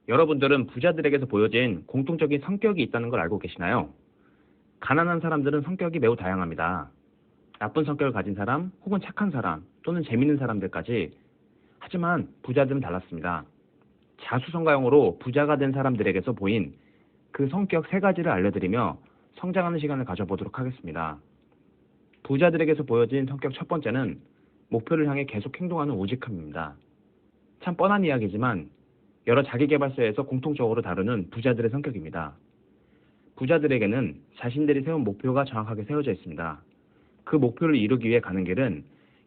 여러분들은 부자들에게서 보여진 공통적인 성격이 있다는 걸 알고 계시나요? 가난한 사람들은 성격이 매우 다양합니다. 나쁜 성격을 가진 사람, 혹은 착한 사람, 또는 재밌는 사람들까지. 하지만 부자들은 달랐습니다. 자수성가형으로 부자가 된 사람들에게서 보인 그 성격 세 가지를 알려드리며 성장하는 시간을 가져보도록 하겠습니다. 부자들에게서 보여진 성격 첫 번째는 목표를 향해 계속 행동하는 우직함입니다. 참 뻔한 이야기지만 여러 자기계발서에서 공통적으로 다루는 부자들의 성격입니다. 부자들에게는 자신들이 세운 목표가 정확하게 세워져 있습니다. 그 목표를 이루기 위해 가는 길은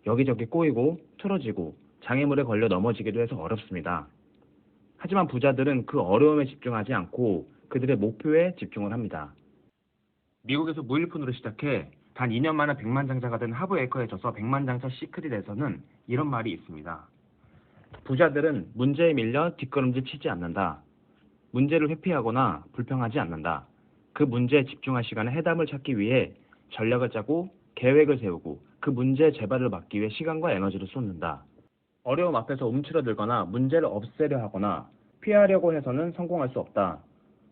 여기저기 꼬이고 틀어지고 장애물에 걸려 넘어지기도 해서 어렵습니다. 하지만 부자들은 그 어려움에 집중하지 않고 그들의 목표에 집중을 합니다. 미국에서 무일푼으로 시작해 단 2년 만에 백만장자가 된 하브에이커에 져서 백만장자 시크릿에서는 이런 말이 있습니다. 부자들은 문제에 밀려 뒷걸음질 치지 않는다. 문제를 회피하거나 불평하지 않는다. 그 문제에 집중할 시간에 해답을 찾기 위해 전략을 짜고 계획을 세우고 그 문제의 재발을 막기 위해 시간과 에너지를 쏟는다. 어려움 앞에서 움츠러들거나 문제를 없애려 하거나 피하려고 해서는 성공할 수 없다.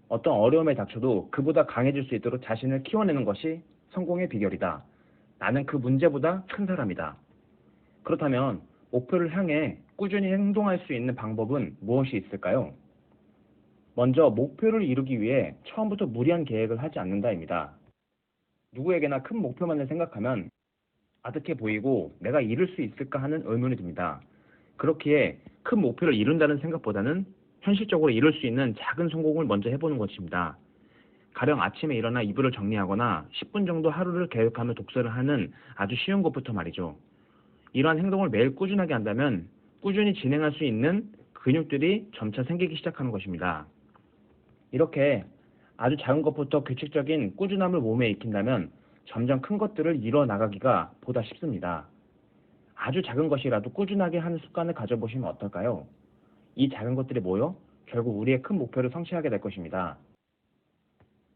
어떤 어려움에 닥쳐도 그보다 강해질 수 있도록 자신을 키워내는 것이 성공의 비결이다. 나는 그 문제보다 큰 사람이다. 그렇다면 목표를 향해 꾸준히 행동할 수 있는 방법은 무엇이 있을까요? 먼저 목표를 이루기 위해 처음부터 무리한 계획을 하지 않는다입니다. 누구에게나 큰 목표만을 생각하면 아득해 보이고 내가 이룰 수 있을까 하는 의문이 듭니다. 그렇기에 큰 목표를 이룬다는 생각보다는 현실적으로 이룰 수 있는 작은 성공을 먼저 해보는 것입니다. 가령 아침에 일어나 이불을 정리하거나 10분 정도 하루를 계획하며 독서를 하는 아주 쉬운 것부터 말이죠. 이러한 행동을 매일 꾸준하게 한다면 꾸준히 진행할 수 있는 근육들이 점차 생기기 시작하는 것입니다. 이렇게 아주 작은 것부터 규칙적인 꾸준함을 몸에 익힌다면 점점 큰 것들을 이뤄 나가기가 보다 쉽습니다. 아주 작은 것이라도 꾸준하게 하는 습관을 가져보시면 어떨까요? 이 작은 것들이 모여 결국 우리의 큰 목표를 성취하게 될 것입니다.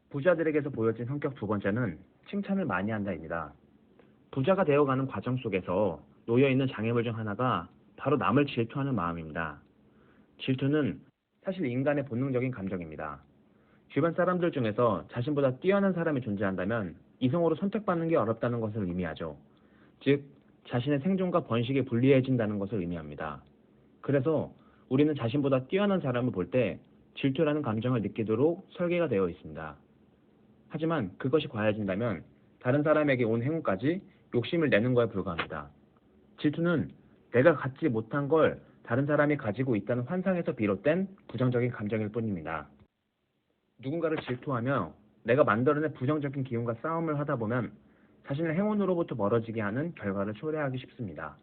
부자들에게서 보여진 성격 두 번째는 칭찬을 많이 한다입니다. 부자가 되어가는 과정 속에서 놓여있는 장애물 중 하나가 바로 남을 질투하는 마음입니다. 질투는 사실 인간의 본능적인 감정입니다. 주변 사람들 중에서 자신보다 뛰어난 사람이 존재한다면 이성으로 선택받는 게 어렵다는 것을 의미하죠. 즉, 자신의 생존과 번식이 불리해진다는 것을 의미합니다. 그래서 우리는 자신보다 뛰어난 사람을 볼 때 질투라는 감정을 느끼도록 설계가 되어 있습니다. 하지만 그것이 과해진다면 다른 사람에게 온 행운까지 욕심을 내는 거에 불과합니다. 질투는 내가 갖지 못한 걸 다른 사람이 가지고 있다는 환상에서 비롯된 부정적인 감정일 뿐입니다. 누군가를 질투하며 내가 만들어낸 부정적인 기운과 싸움을 하다 보면 자신의 행운으로부터 멀어지게 하는 결과를 초래하기 쉽습니다.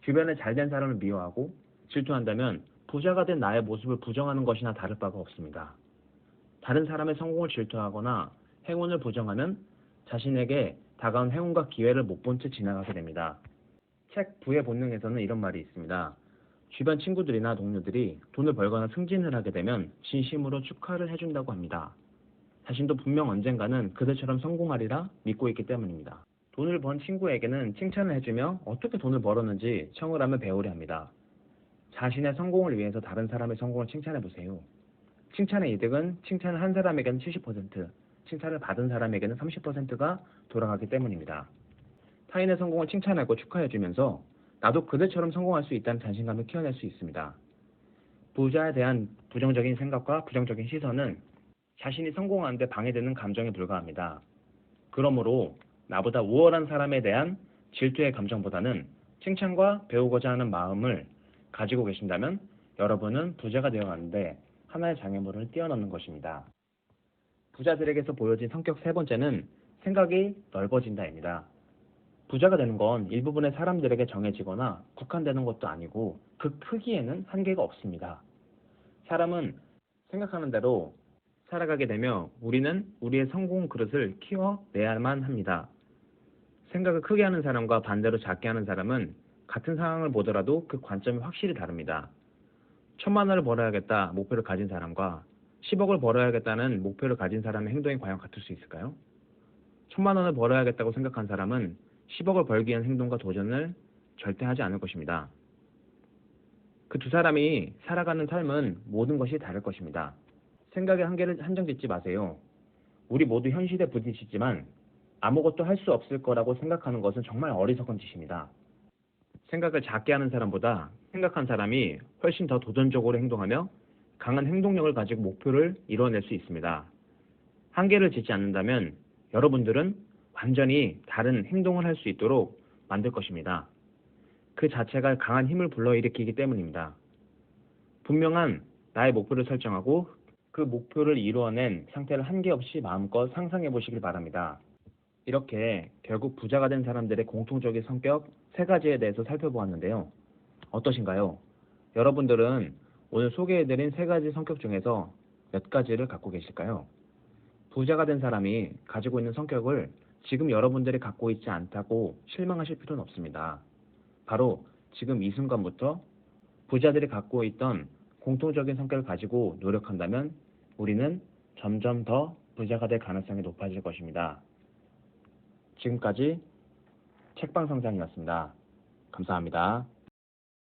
주변에 잘된 사람을 미워하고 질투한다면 부자가 된 나의 모습을 부정하는 것이나 다를 바가 없습니다. 다른 사람의 성공을 질투하거나 행운을 부정하면 자신에게 다가온 행운과 기회를 못 본 채 지나가게 됩니다. 책 부의 본능에서는 이런 말이 있습니다. 주변 친구들이나 동료들이 돈을 벌거나 승진을 하게 되면 진심으로 축하를 해준다고 합니다. 자신도 분명 언젠가는 그들처럼 성공하리라 믿고 있기 때문입니다. 돈을 번 친구에게는 칭찬을 해주며 어떻게 돈을 벌었는지 청을 하며 배우려 합니다. 자신의 성공을 위해서 다른 사람의 성공을 칭찬해보세요. 칭찬의 이득은 칭찬을 한 사람에게는 70%, 칭찬을 받은 사람에게는 30%가 돌아가기 때문입니다. 타인의 성공을 칭찬하고 축하해주면서 나도 그들처럼 성공할 수 있다는 자신감을 키워낼 수 있습니다. 부자에 대한 부정적인 생각과 부정적인 시선은 자신이 성공하는 데 방해되는 감정에 불과합니다. 그러므로 나보다 우월한 사람에 대한 질투의 감정보다는 칭찬과 배우고자 하는 마음을 가지고 계신다면 여러분은 부자가 되어가는데 하나의 장애물을 뛰어넘는 것입니다. 부자들에게서 보여진 성격 세 번째는 생각이 넓어진다입니다. 부자가 되는 건 일부분의 사람들에게 정해지거나 국한되는 것도 아니고 그 크기에는 한계가 없습니다. 사람은 생각하는 대로 살아가게 되며 우리는 우리의 성공 그릇을 키워내야만 합니다. 생각을 크게 하는 사람과 반대로 작게 하는 사람은 같은 상황을 보더라도 그 관점이 확실히 다릅니다. 1,000만 원을 벌어야겠다 목표를 가진 사람과 10억을 벌어야겠다는 목표를 가진 사람의 행동이 과연 같을 수 있을까요? 1,000만 원을 벌어야겠다고 생각한 사람은 10억을 벌기 위한 행동과 도전을 절대 하지 않을 것입니다. 그 두 사람이 살아가는 삶은 모든 것이 다를 것입니다. 생각의 한계를 한정 짓지 마세요. 우리 모두 현실에 부딪히지만 아무것도 할 수 없을 거라고 생각하는 것은 정말 어리석은 짓입니다. 생각을 작게 하는 사람보다 생각한 사람이 훨씬 더 도전적으로 행동하며 강한 행동력을 가지고 목표를 이뤄낼 수 있습니다. 한계를 짓지 않는다면 여러분들은 완전히 다른 행동을 할 수 있도록 만들 것입니다. 그 자체가 강한 힘을 불러일으키기 때문입니다. 분명한 나의 목표를 설정하고 그 목표를 이루어낸 상태를 한계 없이 마음껏 상상해 보시길 바랍니다. 이렇게 결국 부자가 된 사람들의 공통적인 성격 세 가지에 대해서 살펴보았는데요. 어떠신가요? 여러분들은 오늘 소개해드린 세 가지 성격 중에서 몇 가지를 갖고 계실까요? 부자가 된 사람이 가지고 있는 성격을 지금 여러분들이 갖고 있지 않다고 실망하실 필요는 없습니다. 바로 지금 이 순간부터 부자들이 갖고 있던 공통적인 성격을 가지고 노력한다면 우리는 점점 더 부자가 될 가능성이 높아질 것입니다. 지금까지 책방성장이었습니다. 감사합니다.